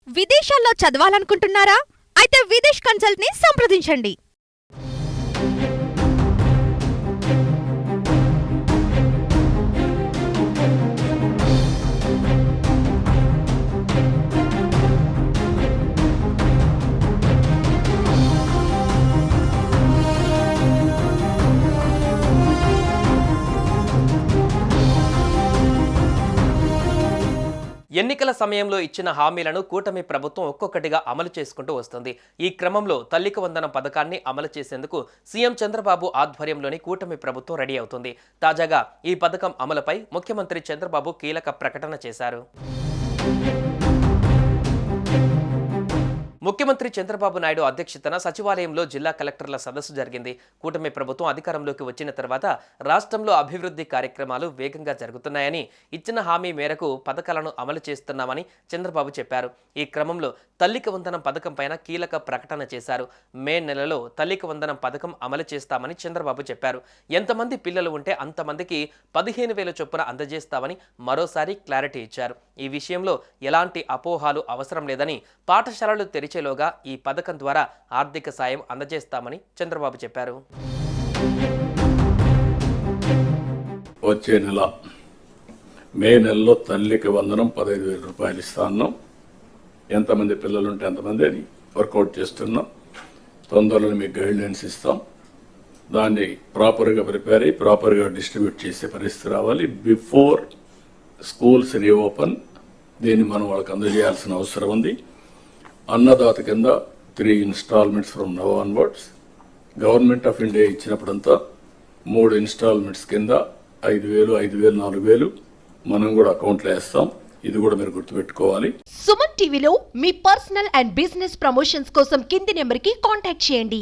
విదేశాల్లో చదవాలనుకుంటున్నారా? అయితే విదేశ్ కన్సల్ట్ ని సంప్రదించండి. ఎన్నికల సమయంలో ఇచ్చిన హామీలను కూటమి ప్రభుత్వం ఒక్కొక్కటిగా అమలు చేసుకుంటూ వస్తుంది. ఈ క్రమంలో తల్లికి వందనం పథకాన్ని అమలు చేసేందుకు సీఎం చంద్రబాబు ఆధ్వర్యంలోని కూటమి ప్రభుత్వం రెడీ అవుతుంది. తాజాగా ఈ పథకం అమలుపై ముఖ్యమంత్రి చంద్రబాబు కీలక ప్రకటన చేశారు. ముఖ్యమంత్రి చంద్రబాబు నాయుడు అధ్యక్షతన సచివాలయంలో జిల్లా కలెక్టర్ల సదస్సు జరిగింది. కూటమి ప్రభుత్వం అధికారంలోకి వచ్చిన తర్వాత రాష్ట్రంలో అభివృద్ధి కార్యక్రమాలు వేగంగా జరుగుతున్నాయని, ఇచ్చిన హామీ మేరకు పథకాలను అమలు చేస్తున్నామని చంద్రబాబు చెప్పారు. ఈ క్రమంలో తల్లికి వందనం పథకం పైన కీలక ప్రకటన చేశారు. మే నెలలో తల్లికి వందనం పథకం అమలు చేస్తామని చంద్రబాబు చెప్పారు. ఎంతమంది పిల్లలు ఉంటే అంతమందికి 15,000 చొప్పున అందజేస్తామని మరోసారి క్లారిటీ ఇచ్చారు. ఈ విషయంలో ఎలాంటి అపోహాలు అవసరం లేదని, పాఠశాలలు తెరిచేలోగా ఈ పథకం ద్వారా ఆర్థిక సాయం అందజేస్తామని చంద్రబాబు చెప్పారు. వచ్చే నెల మే నెలలో తల్లికి వందనం 15,000 రూపాయలు ఇస్తాను. ఎంతమంది పిల్లలు ఉంటే అంతమంది అని వర్కౌట్ చేస్తున్నాం. తొందరలో మీకు గైడ్లైన్స్ ఇస్తాం. దాన్ని ప్రాపర్గా ప్రిపేర్ అయ్యి ప్రాపర్గా డిస్ట్రిబ్యూట్ చేసే పరిస్థితి రావాలి. బిఫోర్ స్కూల్స్ రీఓపెన్ దీన్ని మనం వాళ్ళకి అందజేయాల్సిన అవసరం ఉంది. అన్నదాత కింద 3 installments from now onwards. Government of India ఇచ్చినప్పుడంతా 3 ఇన్స్టాల్మెంట్స్ కింద 5,000, 5,000, 4,000 మనం కూడా అకౌంట్లో వేస్తాం. ఇది కూడా మీరు గుర్తుపెట్టుకోవాలి. సుమన్ టీవీలో మీ పర్సనల్ అండ్ బిజినెస్ ప్రమోషన్స్ కోసం కింది నెంబర్కి కాంటాక్ట్ చేయండి.